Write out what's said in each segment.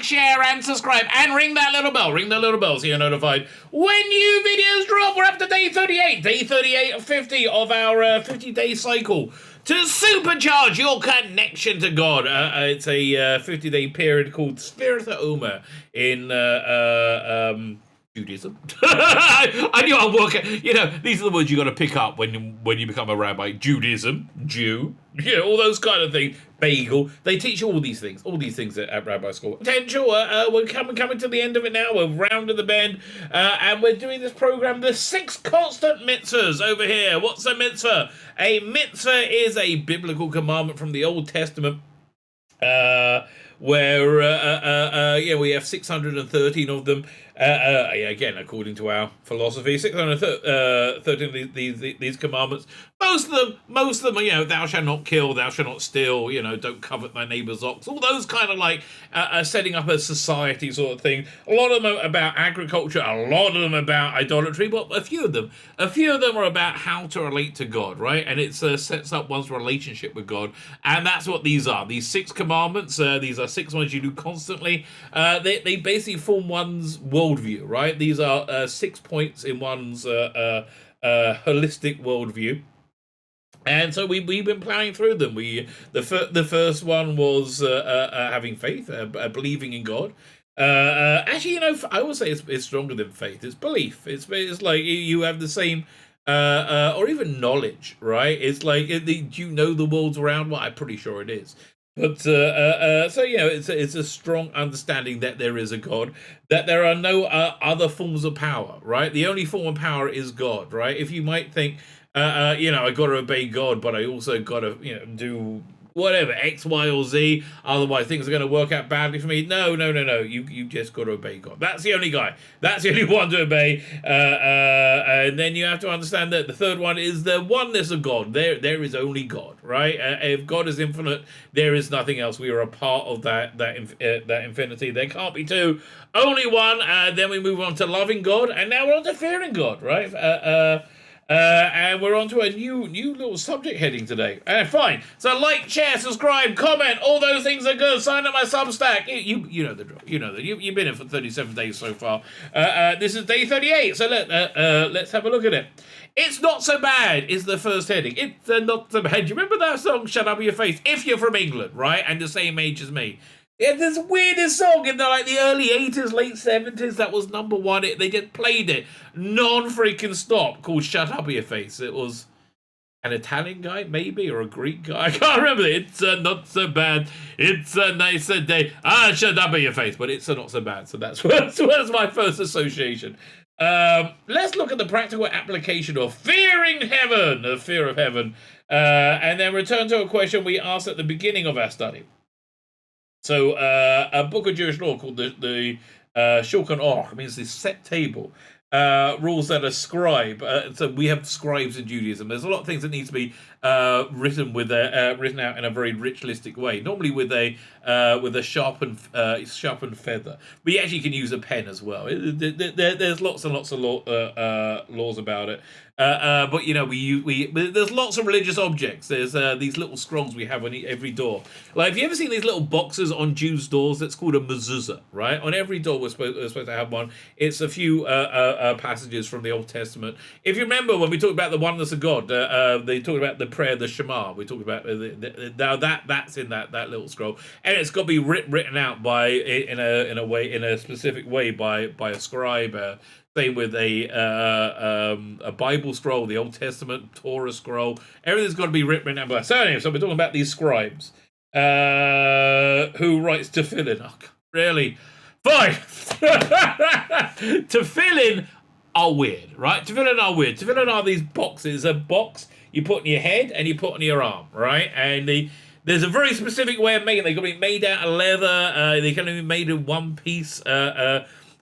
share, and subscribe, and ring that little bell. Ring the little bell so you're notified when new videos drop. We're up to day 38. Day 38 of 50 of our 50-day cycle to supercharge your connection to God. It's a 50-day period called Spirit Omer in Judaism. I knew I'd work it. You know, these are the words you got to pick up when you become a rabbi. Judaism, Jew, you know, all those kind of things. Bagel. They teach you all these things at rabbi school. Potential. We're coming to the end of it now. We're rounding the bend, and we're doing this program, the 6 constant mitzvahs over here. What's a mitzvah? A mitzvah is a biblical commandment from the Old Testament. Where we have 613 of them. Again, according to our philosophy, 613 of these commandments. Most of them are, you know, thou shalt not kill, thou shalt not steal, you know, don't covet thy neighbour's ox. All those kind of like setting up a society sort of thing. A lot of them are about agriculture. A lot of them about idolatry. But a few of them are about how to relate to God, right? And it sets up one's relationship with God. And that's what these are. These 6 commandments. These are 6 ones you do constantly. They basically form one's worldview, right? These are 6 points in one's holistic worldview. And so we've been plowing through them. The first one was having faith, believing in God. Actually, you know, I would say it's stronger than faith. It's belief. It's like you have the same, or even knowledge, right? It's like, do you know the world's around? Well, I'm pretty sure it is. But so you know, it's a strong understanding that there is a God, that there are no other forms of power, right? The only form of power is God, right? If you might think, you know, I got to obey God, but I also got to, you know, do whatever, X, Y, or Z, otherwise things are going to work out badly for me. No. You just got to obey God. That's the only guy. That's the only one to obey. And then you have to understand that the third one is the oneness of God. There is only God, right? If God is infinite, there is nothing else. We are a part of that infinity. There can't be two, only one. Then we move on to loving God, and now we're on to fearing God, right? And we're on to a new little subject heading today. Fine. So like, share, subscribe, comment, all those things are good. Sign up my Substack. You know the drill. You know that. You've been in for 37 days so far. This is day 38. So let's have a look at it. It's not so bad is the first heading. It's not so bad. Do you remember that song, Shut Up Your Face? If you're from England, right, and the same age as me. Yeah, this weirdest song in the early 80s, late 70s, that was number one. They just played it non-freaking stop, called Shut Up Your Face. It was an Italian guy, maybe, or a Greek guy. I can't remember. It's not so bad. It's a nicer day. Shut up your face. But it's not so bad. So that's my first association. Let's look at the practical application of fearing heaven, the fear of heaven, and then return to a question we asked at the beginning of our study. So, a book of Jewish law called the Shulchan Aruch means this set table, rules that a scribe. So we have scribes in Judaism. There's a lot of things that need to be written out in a very ritualistic way. Normally with a sharpened feather. We actually can use a pen as well. There's lots and lots of laws about it. But you know, there's lots of religious objects. There's these little scrolls we have on every door. Like, have you ever seen these little boxes on Jews' doors? That's called a mezuzah, right? On every door we're supposed to have one. It's a few passages from the Old Testament. If you remember when we talked about the oneness of God, they talked about the prayer, the Shema. We talked about now that's in that little scroll, and it's got to be written out in a specific way by a scribe. Same with a Bible scroll, the Old Testament Torah scroll. Everything's got to be written out by. So anyway, so we're talking about these scribes who writes tefillin. Oh, really? Fine. Tefillin are weird, right? Tefillin are weird. Tefillin are these boxes. A box you put on your head and you put on your arm, right? And there's a very specific way of making it. They've got to be made out of leather. They can only be made in one piece.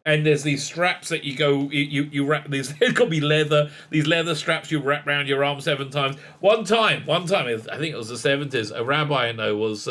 And there's these straps that you wrap these. They've got to be leather. These leather straps you wrap around your arm 7 times. One time, I think it was the 70s. A rabbi I know was.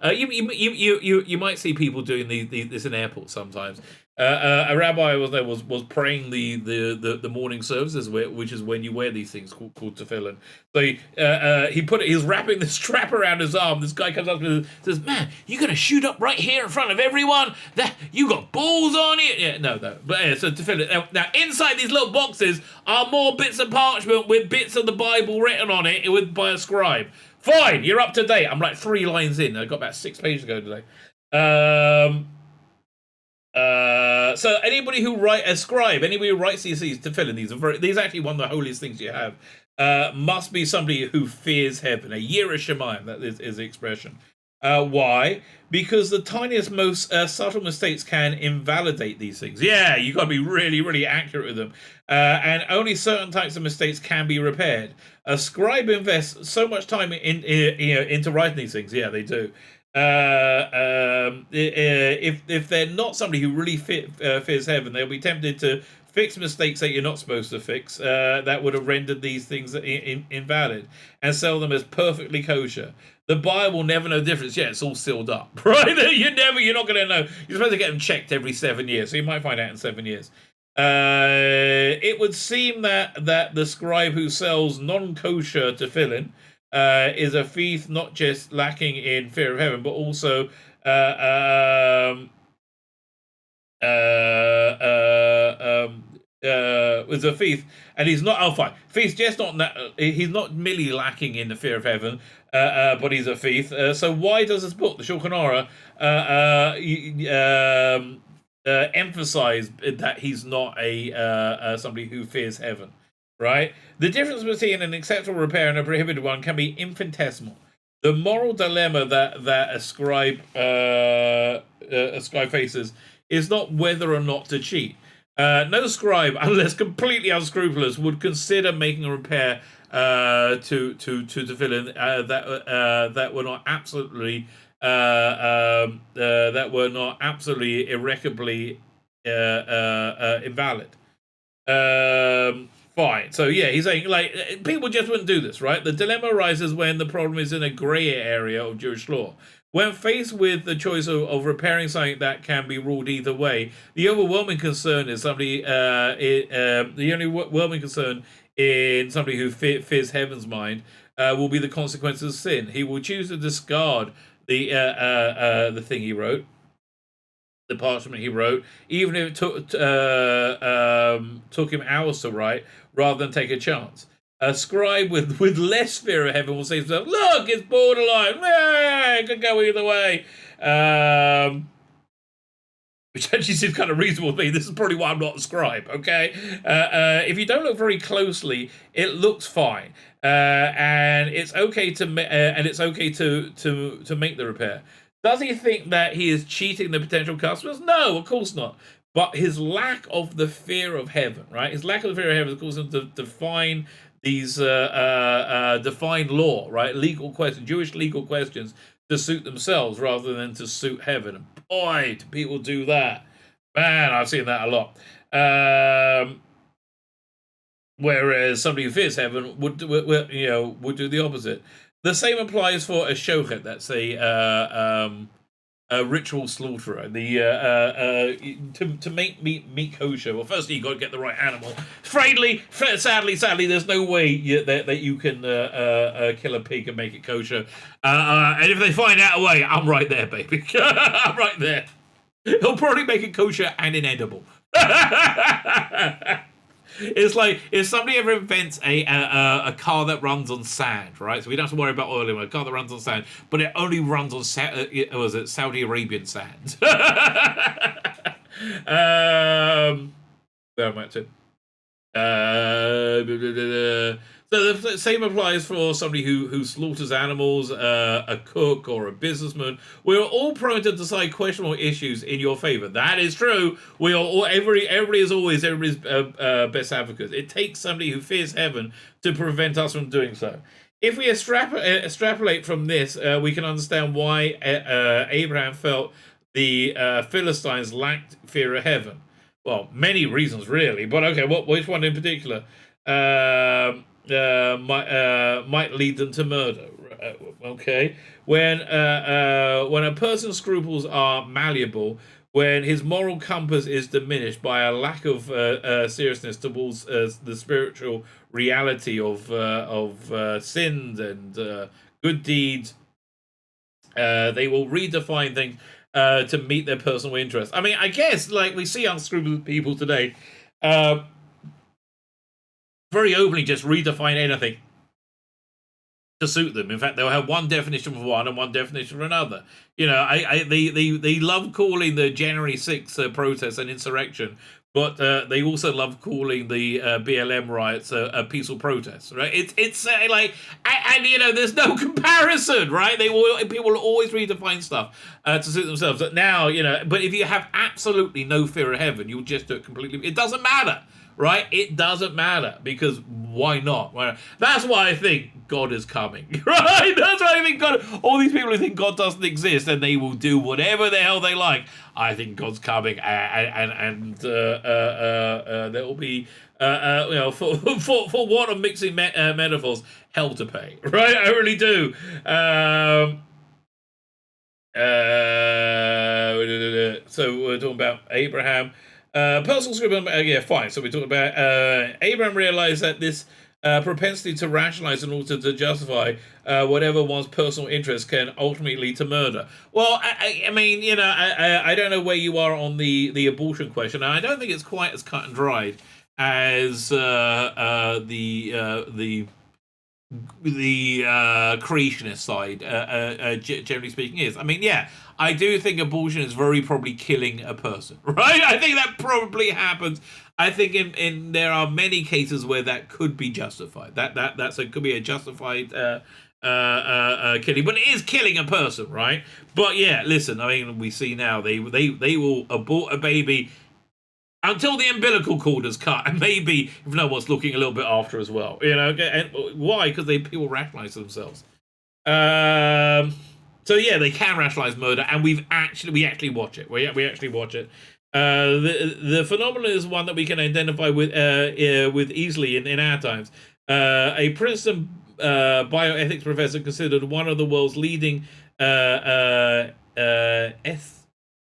You might see people doing this in airports sometimes. A rabbi was praying the morning services, which is when you wear these things called tefillin. So he was wrapping the strap around his arm. This guy comes up to him and says, "Man, you're gonna shoot up right here in front of everyone? That you got balls on it?" Yeah, no. But yeah, so tefillin. Now inside these little boxes are more bits of parchment with bits of the Bible written on it by a scribe. Fine, you're up to date. I'm like 3 lines in. I got about 6 pages to go today. So anybody who anybody who writes these tefillin, these are actually one of the holiest things you have. Must be somebody who fears heaven. A Yireh Shamayim, that is the expression. Why? Because the tiniest, most subtle mistakes can invalidate these things. Yeah, you got to be really, really accurate with them. And only certain types of mistakes can be repaired. A scribe invests so much time into writing these things. Yeah, they do. If they're not somebody who really fears heaven, they'll be tempted to fix mistakes that you're not supposed to fix, that would have rendered these things invalid, and sell them as perfectly kosher. The buyer will never know the difference. Yeah, it's all sealed up, right? You're not going to know. You're supposed to get them checked every 7 years, so you might find out in 7 years. It would seem that the scribe who sells non-kosher tefillin is a thief, not just lacking in fear of heaven, but also is a thief, and he's not. Oh, fine. Thief's just not. He's not merely lacking in the fear of heaven, but he's a thief. So why does this book, the Shulchan Aruch, emphasize that he's not somebody who fears heaven? Right? The difference between an acceptable repair and a prohibited one can be infinitesimal. The moral dilemma that a scribe faces is not whether or not to cheat. No scribe, unless completely unscrupulous, would consider making a repair to tefillin that were not absolutely irreparably invalid. Fine. So yeah, he's saying like people just wouldn't do this, right? The dilemma arises when the problem is in a grey area of Jewish law. When faced with the choice of repairing something that can be ruled either way, the overwhelming concern is somebody. The only overwhelming concern in somebody who fears heaven's mind will be the consequences of sin. He will choose to discard the thing he wrote, the parchment he wrote, even if it took him hours to write, rather than take a chance. A scribe with less fear of heaven will say to himself, "Look, it's borderline. It could go either way." Which actually seems kind of reasonable to me. This is probably why I'm not a scribe, okay? If you don't look very closely, it looks fine. And it's okay to make the repair. Does he think that he is cheating the potential customers? No, of course not. But his lack of the fear of heaven, right? His lack of the fear of heaven causes him to define these defined law, right? Legal questions, Jewish legal questions, to suit themselves rather than to suit heaven. And boy, do people do that. Man, I've seen that a lot. Whereas somebody who fears heaven would do the opposite. The same applies for a shochet. That's a ritual slaughterer. To make meat kosher. Well, firstly you got to get the right animal. Sadly, there's no way that you can kill a pig and make it kosher. And if they find out a way, I'm right there, baby. I'm right there. He'll probably make it kosher and inedible. It's like if somebody ever invents a car that runs on sand, right? So we don't have to worry about oil anymore. A car that runs on sand, but it only runs on Saudi Arabian sand. Where am I to? So the same applies for somebody who slaughters animals, a cook or a businessman. We're all prone to decide questionable issues in your favor. That is true. We are all everybody is always everybody's best advocate. It takes somebody who fears heaven to prevent us from doing so. If we extrapolate from this, we can understand why Abraham felt the Philistines lacked fear of heaven. Well, many reasons really, but okay, which one in particular? Might lead them to murder. Okay, when a person's scruples are malleable, when his moral compass is diminished by a lack of seriousness towards the spiritual reality of sins and good deeds, they will redefine things to meet their personal interests. I mean, I guess, like, we see unscrupulous people today very openly just redefine anything to suit them. In fact, they'll have one definition for one and one definition for another. You know, they love calling the January 6th protest an insurrection, but they also love calling the BLM riots a peaceful protest, right? It's like, and you know, there's no comparison, right? People will always redefine stuff to suit themselves. But now, you know, but if you have absolutely no fear of heaven, you'll just do it completely. It doesn't matter. Right? It doesn't matter, because why not? That's why I think God is coming. Right? That's why I think God. All these people who think God doesn't exist and they will do whatever the hell they like. I think God's coming, and there will be, you know, for want of mixing metaphors, hell to pay. Right? I really do. So we're talking about Abraham. Personal script, yeah, fine. So we talked about Abraham realized that this propensity to rationalize in order to justify whatever one's personal interest can ultimately lead to murder. Well, I mean, you know, I don't know where you are on the abortion question. I don't think it's quite as cut and dried as the creationist side, generally speaking, is. I mean, yeah, I do think abortion is very probably killing a person, right? I think that probably happens. I think in there are many cases where that could be justified. Could be a justified killing, but it is killing a person, right? But yeah, listen, I mean, we see now they will abort a baby until the umbilical cord is cut, and maybe if no one's looking a little bit after as well, you know. And why? Because people rationalize themselves. So yeah, they can rationalize murder, and we actually watch it. We actually watch it. The phenomenon is one that we can identify with easily in our times. A Princeton bioethics professor, considered one of the world's leading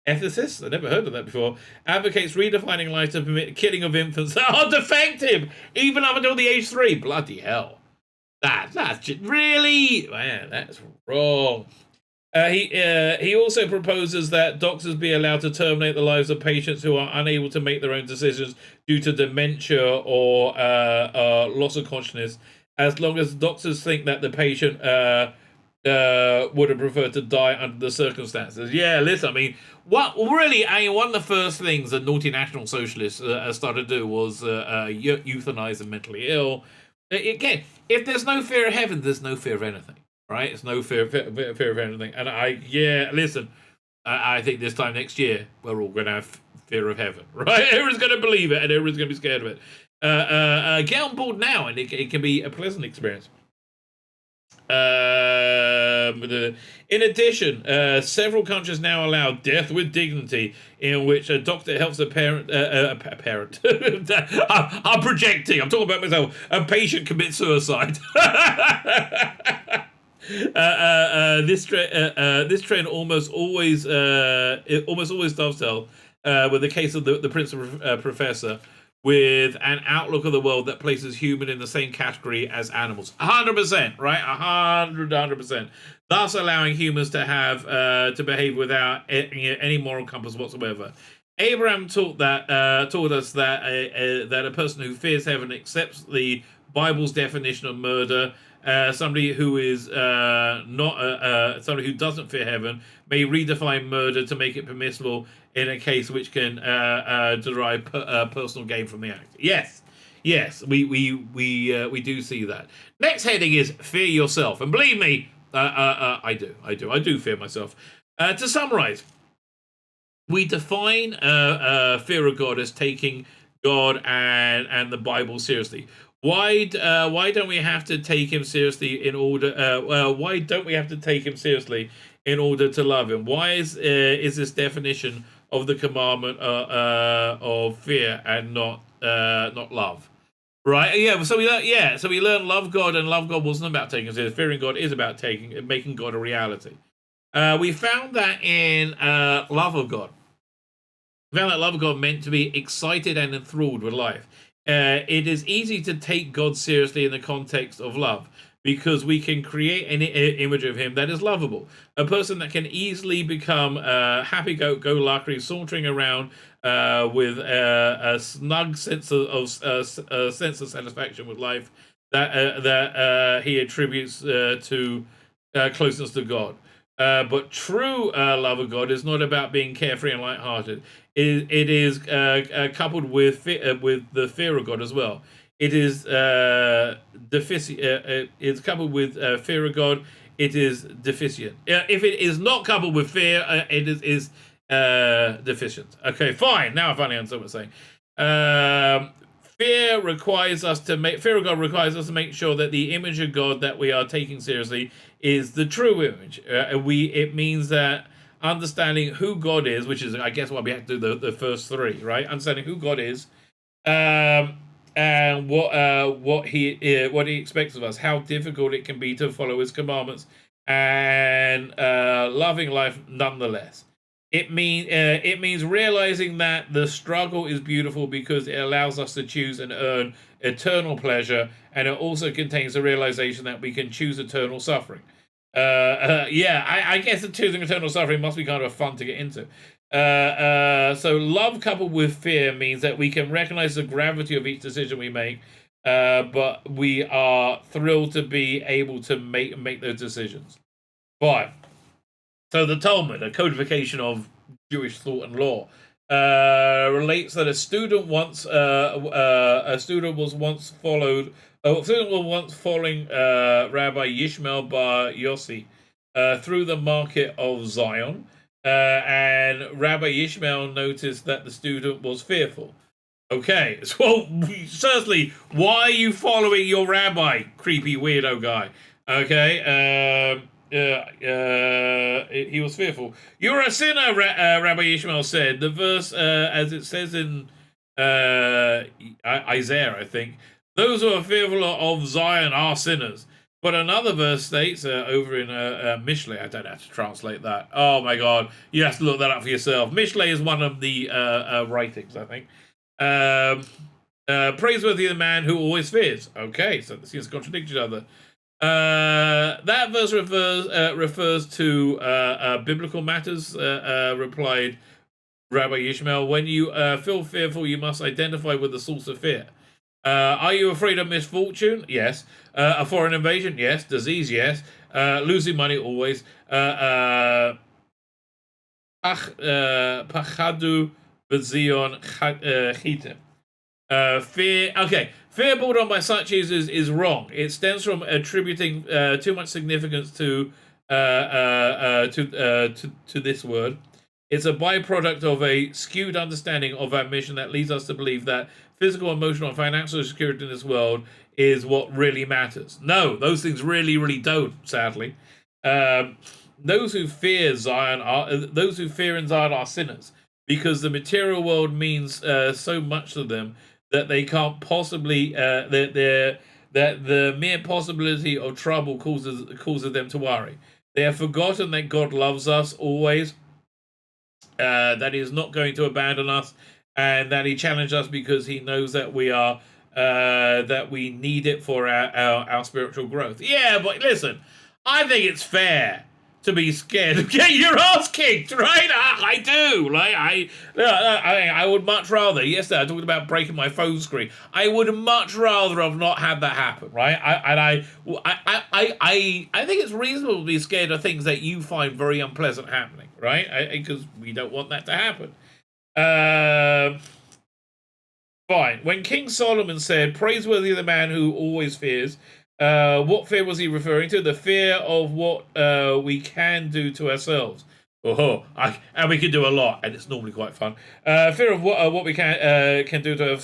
ethicists, I never heard of that before, advocates redefining life to permit killing of infants that are defective, even up until the age 3. Bloody hell. That's just, really? Man, that's wrong. He also proposes that doctors be allowed to terminate the lives of patients who are unable to make their own decisions due to dementia or loss of consciousness, as long as doctors think that the patient would have preferred to die under the circumstances. Yeah, listen, I mean, one of the first things that naughty National Socialists started to do was euthanize the mentally ill. Again, if there's no fear of heaven, there's no fear of anything, right? It's no fear of anything. And I think this time next year, we're all going to have fear of heaven, right? Everyone's going to believe it, and everyone's going to be scared of it. Get on board now, and it can be a pleasant experience. In addition, several countries now allow death with dignity, in which a doctor helps a parent. I'm projecting. I'm talking about myself. A patient commits suicide. This trend almost always dovetails with the case of the Princeton professor, with an outlook of the world that places human in the same category as animals. 100%, right? 100%. Thus allowing humans to have to behave without any moral compass whatsoever. Abraham taught us that a person who fears heaven accepts the Bible's definition of murder. Somebody who is somebody who doesn't fear heaven may redefine murder to make it permissible in a case which can derive personal gain from the act. Yes, we do see that. Next heading is fear yourself, and believe me, I do fear myself. To summarize, we define fear of God as taking God and the Bible seriously. Why don't we have to take him seriously in order? Why don't we have to take him seriously in order to love him? Why is this definition of the commandment of fear and not love? Right? Yeah. So we learn love God, and love God wasn't about taking him seriously. Fearing God is about making God a reality. We found that in love of God. found that love of God meant to be excited and enthralled with life. It is easy to take God seriously in the context of love because we can create an image of him that is lovable. A person that can easily become happy-go-lucky, sauntering around with a snug sense of sense of satisfaction with life that he attributes to closeness to God. But true love of God is not about being carefree and lighthearted. It is coupled with the fear of God as well. It is it's coupled with fear of God. It is deficient. If it is not coupled with fear, it is deficient. Okay, fine. Now I finally understand what I'm saying. Fear requires us to make fear of God requires us to make sure that the image of God that we are taking seriously is the true image. It means that understanding who God is, which is I guess why we have to do the first three, right? Understanding who God is, and what he expects of us, how difficult it can be to follow his commandments, and loving life nonetheless. It means realizing that the struggle is beautiful because it allows us to choose and earn eternal pleasure, and it also contains the realization that we can choose eternal suffering. I guess that choosing eternal suffering must be kind of fun to get into. So love coupled with fear means that we can recognize the gravity of each decision we make, but we are thrilled to be able to make those decisions. But so the Talmud, a codification of Jewish thought and law, relates that a student was once following Rabbi Yishmael bar Yossi through the market of Zion, and Rabbi Yishmael noticed that the student was fearful. Okay, so certainly, why are you following your rabbi, creepy weirdo guy? Okay, he was fearful. You're a sinner, Rabbi Ishmael said. The verse, as it says in Isaiah, I think, those who are fearful of Zion are sinners. But another verse states over in Mishlei, I don't have to translate that. Oh my God, you have to look that up for yourself. Mishlei is one of the writings, I think. Praiseworthy the man who always fears. Okay, so this seems to contradict each other. That verse refers to biblical matters, replied Rabbi Yishmael. When you feel fearful, you must identify with the source of fear. Are you afraid of misfortune? Yes. A foreign invasion? Yes. Disease? Yes. Losing money? Always. Pachadu b'zion chitim. Fear. Okay. Fear brought on by such is wrong. It stems from attributing too much significance to this word. It's a byproduct of a skewed understanding of our mission that leads us to believe that physical, emotional, and financial security in this world is what really matters. No, those things really, really don't. Sadly, those who fear in Zion are sinners because the material world means so much to them that they can't possibly that the mere possibility of trouble causes them to worry. They have forgotten that God loves us always, that he is not going to abandon us, and that he challenged us because he knows that we are that we need it for our spiritual growth. Yeah, but listen, I think it's fair to be scared of getting your ass kicked, right? I do. Like I would much rather. Yesterday I talked about breaking my phone screen. I would much rather have not had that happen, right? I think it's reasonable to be scared of things that you find very unpleasant happening, right? Because we don't want that to happen. Fine. When King Solomon said, "Praiseworthy the man who always fears," what fear was he referring to? The fear of what we can do to ourselves. And we can do a lot, and it's normally quite fun. Fear of what we can do to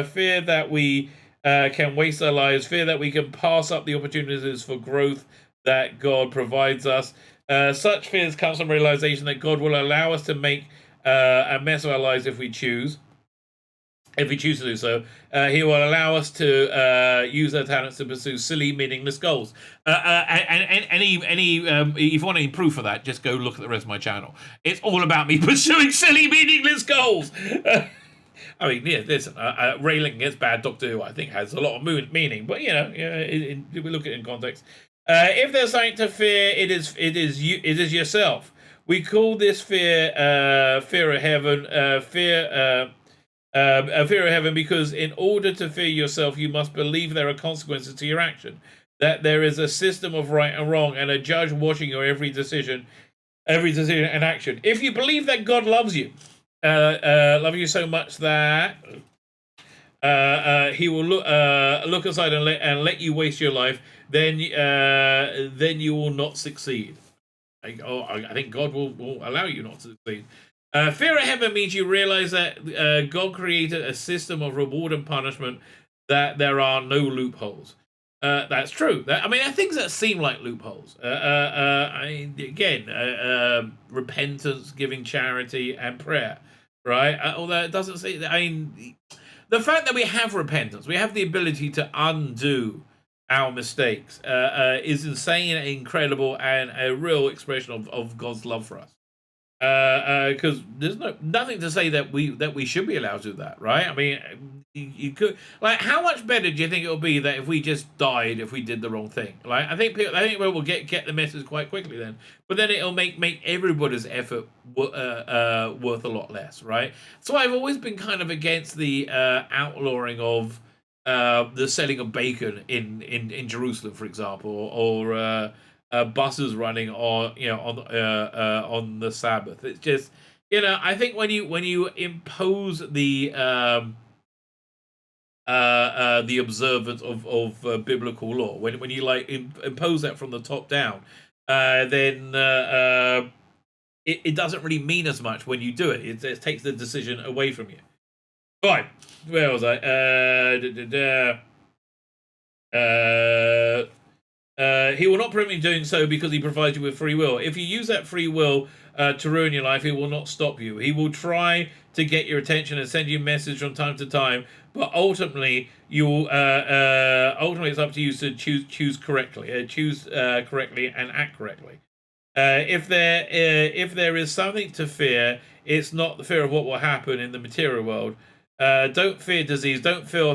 fear that we can waste our lives. Fear that we can pass up the opportunities for growth that God provides us. Such fears comes from realization that God will allow us to make a mess of our lives if we choose. if we choose to do so, he will allow us to use our talents to pursue silly, meaningless goals. And if you want any proof of that, just go look at the rest of my channel. It's all about me pursuing silly, meaningless goals. I mean, yeah, listen, railing against bad Doctor Who, I think, has a lot of meaning, but, we look at it in context. If there's something to fear, it is yourself. We call this fear fear of heaven, fear of heaven, because in order to fear yourself, you must believe there are consequences to your action, that there is a system of right and wrong, and a judge watching your every decision and action. If you believe that God loves you, love you so much that he will look aside and let you waste your life, then you will not succeed. I think God will allow you not to succeed. Fear of heaven means you realize that God created a system of reward and punishment, that there are no loopholes. That's true. There are things that seem like loopholes. Repentance, giving charity, and prayer, right? Although it doesn't say. The fact that we have repentance, we have the ability to undo our mistakes, is insane, incredible, and a real expression of God's love for us. Because there's nothing to say that we should be allowed to do that, right? I mean, you could, like, how much better do you think it would be that if we just died if we did the wrong thing? Like, I think people will get the message quite quickly then, but then it'll make everybody's effort worth a lot less, right? So I've always been kind of against the outlawing of the selling of bacon in Jerusalem, for example, or buses running on the Sabbath. It's just, I think when you impose the observance of biblical law, when you impose that from the top down, then it doesn't really mean as much when you do it. It takes the decision away from you. Fine. Where was I? He will not prevent you doing so, because he provides you with free will. If you use that free will to ruin your life, he will not stop you. He will try to get your attention and send you a message from time to time, but ultimately it's up to you to choose correctly, correctly and act correctly. If there is something to fear, it's not the fear of what will happen in the material world. Don't fear disease. Don't fear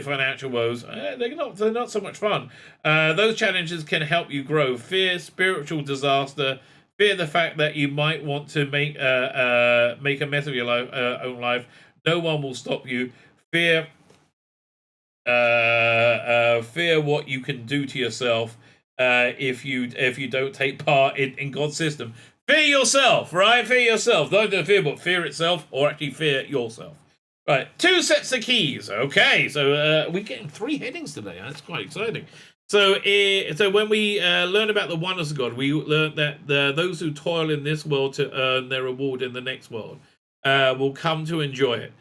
financial woes. They're not so much fun. Those challenges can help you grow. Fear spiritual disaster. Fear the fact that you might want to make a mess of your own life. No one will stop you. Fear what you can do to yourself if you don't take part in God's system. Fear yourself, right? Fear yourself. Don't fear, but fear itself, or actually fear yourself. Right, 2 sets of keys. Okay, so we're getting 3 headings today. That's quite exciting. So when we learn about the oneness of God, we learn that those who toil in this world to earn their reward in the next world will come to enjoy it.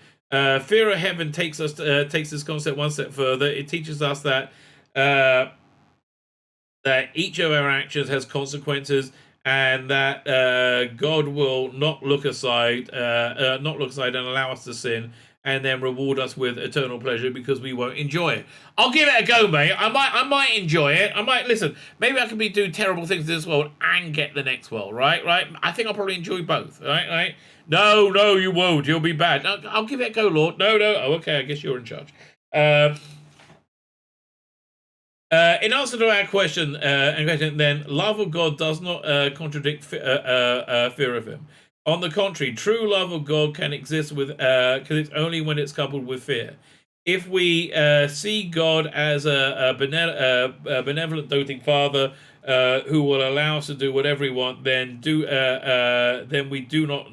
Fear of heaven takes this concept one step further. It teaches us that each of our actions has consequences, and that God will not look aside and allow us to sin, and then reward us with eternal pleasure because we won't enjoy it. I'll give it a go, mate. I might enjoy it. Listen, maybe I can be doing terrible things in this world and get the next world, right? I think I'll probably enjoy both, right? No, you won't. You'll be bad. I'll give it a go, Lord. No. Oh, okay, I guess you're in charge. In answer to our question, then, love of God does not contradict fear of him. On the contrary, true love of God can exist only when it's coupled with fear. If we see God as a benevolent, doting Father who will allow us to do whatever we want, then we do not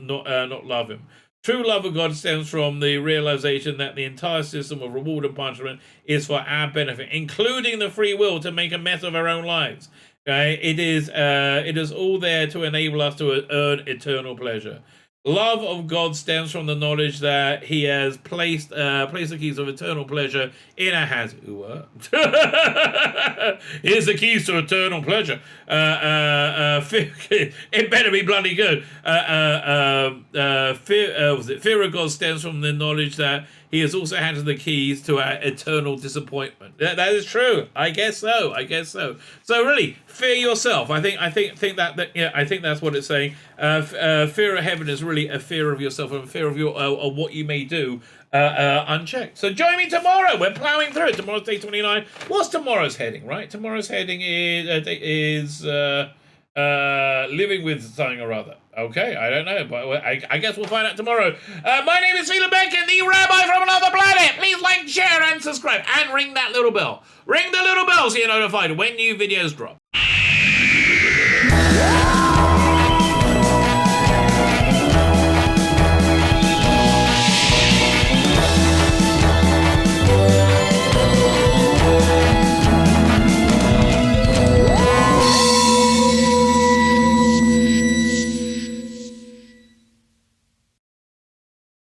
love him. True love of God stems from the realization that the entire system of reward and punishment is for our benefit, including the free will to make a mess of our own lives. Okay? It is all there to enable us to earn eternal pleasure. Love of God stems from the knowledge that he has placed the keys of eternal pleasure in our hands. Here's the keys to eternal pleasure. It better be bloody good. Fear of God stems from the knowledge that he has also handed the keys to our eternal disappointment. That is true. I guess so. So really, fear yourself. I think that I think that's what it's saying. Fear of heaven is really a fear of yourself and a fear of your of what you may do unchecked. So join me tomorrow. We're plowing through it. Tomorrow's day 29. What's tomorrow's heading? Right. Tomorrow's heading is living with something or other. Okay, I don't know, but I guess we'll find out tomorrow. My name is Tzvi Lebetkin, the rabbi from another planet. Please like, share, and subscribe, and ring that little bell. Ring the little bell so you're notified when new videos drop.